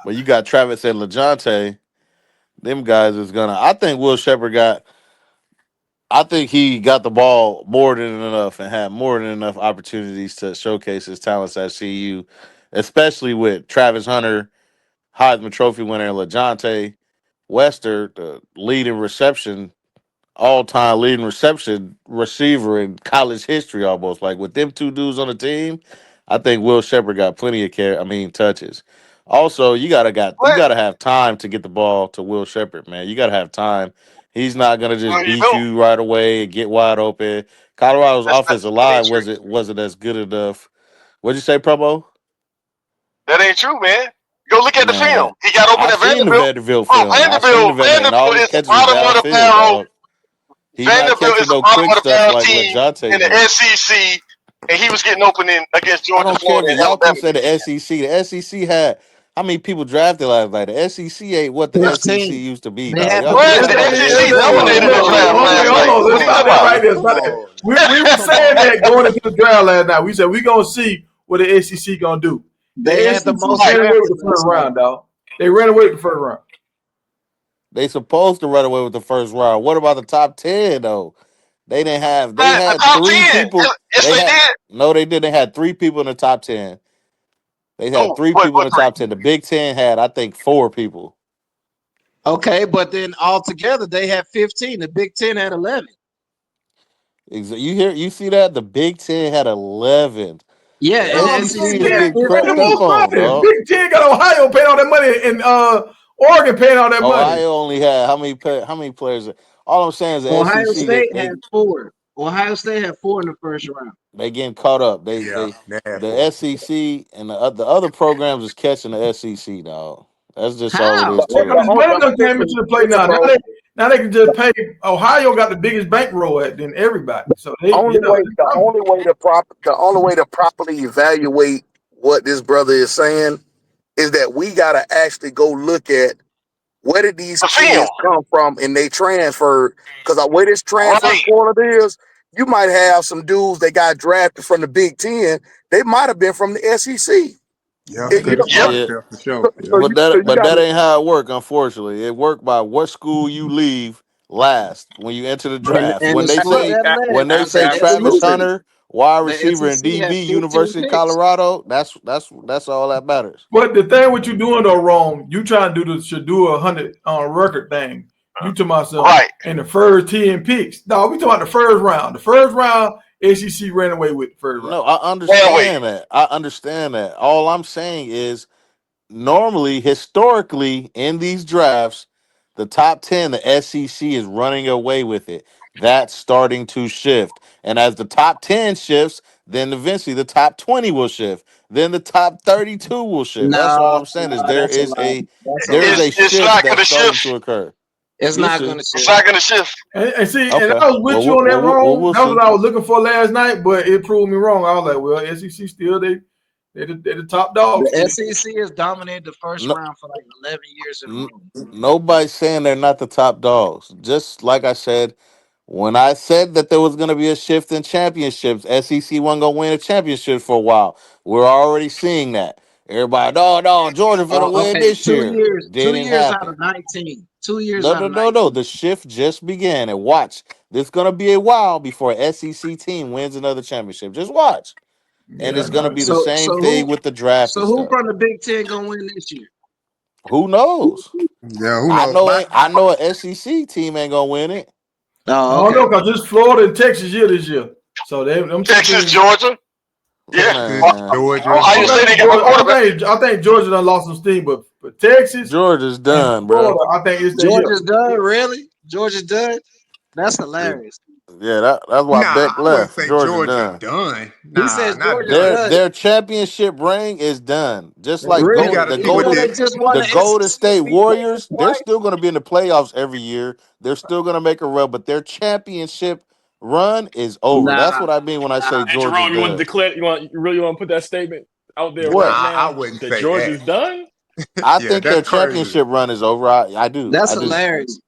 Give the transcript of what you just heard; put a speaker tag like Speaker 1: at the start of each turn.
Speaker 1: But you got Travis and LeJounte. Them guys is gonna. I think Will Shepherd got. I think he got the ball more than enough and had more than enough opportunities to showcase his talents at CU, especially with Travis Hunter, Heisman Trophy winner, LeJounte Wester, the leading reception all time leading reception receiver in college history almost. Like with them two dudes on the team, I think Will Shepherd got plenty of touches. Also, you
Speaker 2: What?
Speaker 1: gotta have time to get the ball to Will Shepherd, man. You gotta have time. He's not gonna just
Speaker 2: Well, you
Speaker 1: beat
Speaker 2: don't.
Speaker 1: you right away and get wide open. Colorado's
Speaker 2: That's
Speaker 1: offensive
Speaker 2: that ain't
Speaker 1: line
Speaker 2: true.
Speaker 1: wasn't as good enough. What'd you say, Promo?
Speaker 2: That ain't true, man. Go look at the
Speaker 1: Man,
Speaker 2: film. He got open
Speaker 1: I
Speaker 2: at
Speaker 1: seen the
Speaker 2: Vanderbilt.
Speaker 1: Vanderbilt
Speaker 2: Oh,
Speaker 1: film. I seen the
Speaker 2: Vanderbilt.
Speaker 1: Vanderbilt, and all
Speaker 2: Vanderbilt
Speaker 1: his
Speaker 2: is the
Speaker 1: catches were
Speaker 2: bottom of the
Speaker 1: downfield,
Speaker 2: barrel.
Speaker 1: dog. He not
Speaker 2: Vanderbilt
Speaker 1: catching
Speaker 2: is the
Speaker 1: no
Speaker 2: bottom
Speaker 1: quick
Speaker 2: of the
Speaker 1: stuff
Speaker 2: barrel
Speaker 1: like
Speaker 2: team
Speaker 1: LeJounte
Speaker 2: in the
Speaker 1: do.
Speaker 2: SEC, and he was getting open against
Speaker 1: I
Speaker 2: Georgia,
Speaker 1: don't care
Speaker 2: Florida,
Speaker 1: if
Speaker 2: and
Speaker 1: y'all keep
Speaker 2: Alabama
Speaker 1: saying
Speaker 2: this
Speaker 1: the
Speaker 2: weekend.
Speaker 1: SEC. The SEC had how many people drafted last night? The SEC ain't what the SEC
Speaker 3: 15.
Speaker 1: used to be,
Speaker 3: They
Speaker 1: dog.
Speaker 3: had
Speaker 1: Y'all
Speaker 3: the
Speaker 1: keep
Speaker 2: What?
Speaker 3: best
Speaker 2: The
Speaker 1: talking about the
Speaker 2: SEC
Speaker 3: players.
Speaker 1: SEC
Speaker 2: dominated
Speaker 1: ain't
Speaker 2: the
Speaker 1: what
Speaker 2: draft
Speaker 1: the
Speaker 2: last
Speaker 1: SEC
Speaker 2: night.
Speaker 4: Hold on.
Speaker 2: What
Speaker 4: Let's
Speaker 2: are
Speaker 1: is.
Speaker 2: you
Speaker 4: stop
Speaker 2: talking
Speaker 4: that
Speaker 2: about?
Speaker 4: right there.
Speaker 1: Come
Speaker 4: Stop that.
Speaker 1: on,
Speaker 4: We were
Speaker 1: come
Speaker 4: saying
Speaker 1: on.
Speaker 4: that going into the draft last night. We said we gonna see what the SEC gonna do.
Speaker 3: They
Speaker 4: The
Speaker 3: had the
Speaker 4: SEC
Speaker 3: most
Speaker 2: Right.
Speaker 4: ran away
Speaker 3: players
Speaker 4: with the first
Speaker 3: last night.
Speaker 4: round, dog. They ran away with the first round.
Speaker 1: They supposed to run away with the first round. What about the top 10 though? They didn't have. They
Speaker 2: The
Speaker 1: had
Speaker 2: top
Speaker 1: three
Speaker 2: 10.
Speaker 1: people.
Speaker 2: Yes,
Speaker 1: They
Speaker 2: they
Speaker 1: had
Speaker 2: did.
Speaker 1: no. They didn't. They had three people in the top 10. They had
Speaker 2: Oh,
Speaker 1: three
Speaker 2: what?
Speaker 1: people in
Speaker 2: What
Speaker 1: the
Speaker 2: three?
Speaker 1: top 10. The Big Ten had, I think, four people.
Speaker 3: Okay, but then altogether they had 15. The Big Ten had 11.
Speaker 1: You see that? The Big Ten had 11.
Speaker 3: Yeah,
Speaker 1: The
Speaker 3: and the
Speaker 4: Oh,
Speaker 1: SEC
Speaker 3: SEC
Speaker 4: Big
Speaker 1: is
Speaker 3: had
Speaker 4: Ten,
Speaker 1: getting
Speaker 4: man, the
Speaker 1: crept
Speaker 3: 15.
Speaker 1: up
Speaker 4: most
Speaker 1: on,
Speaker 4: money.
Speaker 1: dog.
Speaker 4: Big Ten got Ohio paying all that money and Oregon paying all that money.
Speaker 1: Ohio only had how many players? All I'm saying is the
Speaker 3: Ohio
Speaker 1: SEC
Speaker 3: State had 4. Ohio State had 4 in the first round.
Speaker 1: they getting caught up.
Speaker 5: Yeah, they had
Speaker 1: The
Speaker 5: four.
Speaker 1: SEC and the other programs is catching the SEC, dog. That's just all it is
Speaker 3: How?
Speaker 4: Yeah,
Speaker 1: to it.
Speaker 4: because
Speaker 5: Only,
Speaker 4: money
Speaker 5: I'm gonna
Speaker 4: done
Speaker 5: tell
Speaker 4: came into
Speaker 5: you,
Speaker 4: the play
Speaker 5: listen,
Speaker 4: now.
Speaker 5: bro.
Speaker 4: Now they can just pay. Ohio got the biggest bankroll than everybody. So they,
Speaker 5: The only way to properly evaluate what this brother is saying is that we gotta actually go look at where did these
Speaker 2: The film.
Speaker 5: kids come from and they transferred. Because the way this transfer
Speaker 2: Right.
Speaker 5: portal is, you might have some dudes that got drafted from the Big Ten. They might have been from the SEC.
Speaker 6: Yeah,
Speaker 5: You
Speaker 6: could
Speaker 5: know,
Speaker 6: have
Speaker 2: Yep.
Speaker 6: been
Speaker 1: Yeah,
Speaker 6: there for sure. Yeah.
Speaker 5: so you
Speaker 1: but
Speaker 5: got
Speaker 1: that
Speaker 5: to.
Speaker 1: ain't how it work. Unfortunately, it worked by what school you leave last when you enter the draft.
Speaker 3: And the school that
Speaker 1: When
Speaker 3: led,
Speaker 1: they say
Speaker 3: the
Speaker 1: Travis
Speaker 3: SEC.
Speaker 1: Hunter, wide
Speaker 3: The
Speaker 1: receiver in
Speaker 3: SEC had
Speaker 1: DB,
Speaker 3: 15
Speaker 1: University of
Speaker 3: picks.
Speaker 1: Colorado, that's all that matters.
Speaker 4: but the thing what you doing though wrong. You trying to do the Shadua 100 on record thing. You talking about some
Speaker 2: Right.
Speaker 4: in the first 10 picks. No, we talking about the first round. The first round, SEC ran away with the first round.
Speaker 1: No, I
Speaker 2: Man, wait.
Speaker 1: understand that. I understand that. All I'm saying is normally, historically, in these drafts, the top 10, the SEC is running away with it. That's starting to shift. And as the top 10 shifts, then eventually the top 20 will shift. Then the top 32 will shift. That's all
Speaker 3: No,
Speaker 1: I'm saying is
Speaker 3: no, that's a lie. That's a
Speaker 1: there is
Speaker 3: lie.
Speaker 1: a
Speaker 2: It's
Speaker 1: shift
Speaker 2: not going
Speaker 1: that's
Speaker 2: to
Speaker 1: starting
Speaker 2: shift.
Speaker 1: to occur.
Speaker 3: It's
Speaker 1: You'll
Speaker 3: not
Speaker 1: see.
Speaker 3: going to
Speaker 2: It's
Speaker 3: shift.
Speaker 2: not going to shift.
Speaker 4: And see, and
Speaker 1: Okay.
Speaker 4: I was with you on that wrong.
Speaker 1: We'll
Speaker 4: That was
Speaker 1: see.
Speaker 4: what I was looking for last night, but it proved me wrong. I was like, well, SEC still they're the top dogs
Speaker 3: The
Speaker 4: still.
Speaker 3: SEC has dominated the first
Speaker 1: No,
Speaker 3: round for like 11 years in a
Speaker 1: n-
Speaker 3: row.
Speaker 1: nobody's saying they're not the top dogs. Just like I said, when I said that there was going to be a shift in championships, SEC wasn't going to win a championship for a while. We're already seeing that. Everybody, no, Georgia finna win
Speaker 3: Okay,
Speaker 1: this year.
Speaker 3: two
Speaker 1: Didn't
Speaker 3: years out
Speaker 1: happen.
Speaker 3: of 19. 2 years
Speaker 1: No,
Speaker 3: out
Speaker 1: no,
Speaker 3: of
Speaker 1: no, no.
Speaker 3: 19.
Speaker 1: The shift just began. And watch, there's going to be a while before an SEC team wins another championship. Just watch. And
Speaker 4: Yeah,
Speaker 1: it's going to
Speaker 4: no.
Speaker 1: be the same
Speaker 3: So
Speaker 1: thing with the draft and
Speaker 3: who
Speaker 1: stuff.
Speaker 3: from the Big Ten gonna win this year?
Speaker 1: Who knows?
Speaker 6: Yeah, who knows?
Speaker 1: I know an SEC team ain't going to win it.
Speaker 4: I
Speaker 3: Oh,
Speaker 4: don't
Speaker 3: okay.
Speaker 4: know because it's Florida and Texas year this year. So them two
Speaker 2: Texas,
Speaker 4: teams.
Speaker 2: Georgia. Yeah.
Speaker 6: Texas,
Speaker 1: Man.
Speaker 6: Georgia.
Speaker 2: Ohio State ain't got no quarterback.
Speaker 4: I think Georgia done lost some steam, but Texas
Speaker 1: Georgia's
Speaker 4: and
Speaker 1: done, bro.
Speaker 4: Florida, I think it's their year.
Speaker 3: Georgia's done, really? Georgia's done? That's hilarious.
Speaker 1: Yeah, that's why
Speaker 6: Nah,
Speaker 1: Beck
Speaker 6: I wouldn't
Speaker 1: left.
Speaker 6: say
Speaker 1: Georgia
Speaker 6: Georgia
Speaker 1: done.
Speaker 6: done.
Speaker 3: He
Speaker 6: Nah,
Speaker 3: says
Speaker 6: not
Speaker 3: Georgia's
Speaker 6: done.
Speaker 3: done.
Speaker 1: Their championship ring is done. Just like
Speaker 6: We
Speaker 3: Really?
Speaker 6: got to see
Speaker 3: Even
Speaker 6: what
Speaker 3: though
Speaker 6: this.
Speaker 3: they just won
Speaker 1: The
Speaker 3: the
Speaker 1: Golden
Speaker 3: SEC
Speaker 1: State
Speaker 3: and beat Texas
Speaker 1: Warriors, they're
Speaker 3: twice?
Speaker 1: still going to be in the playoffs every year. They're still going to make a run, but their championship run is over. That's
Speaker 3: Nah,
Speaker 1: what I mean when I say
Speaker 3: nah.
Speaker 7: Hey,
Speaker 1: Georgia's
Speaker 7: Jerome, you want to
Speaker 1: done.
Speaker 7: declare? You really want to put that statement out there
Speaker 6: Nah,
Speaker 7: right
Speaker 1: What?
Speaker 6: I
Speaker 7: now
Speaker 6: wouldn't
Speaker 7: that
Speaker 6: say that.
Speaker 7: Georgia's done?
Speaker 1: I
Speaker 6: Yeah,
Speaker 1: think
Speaker 6: that's
Speaker 1: their
Speaker 6: crazy.
Speaker 1: championship run is over. I do.
Speaker 3: That's
Speaker 1: I do.
Speaker 3: hilarious.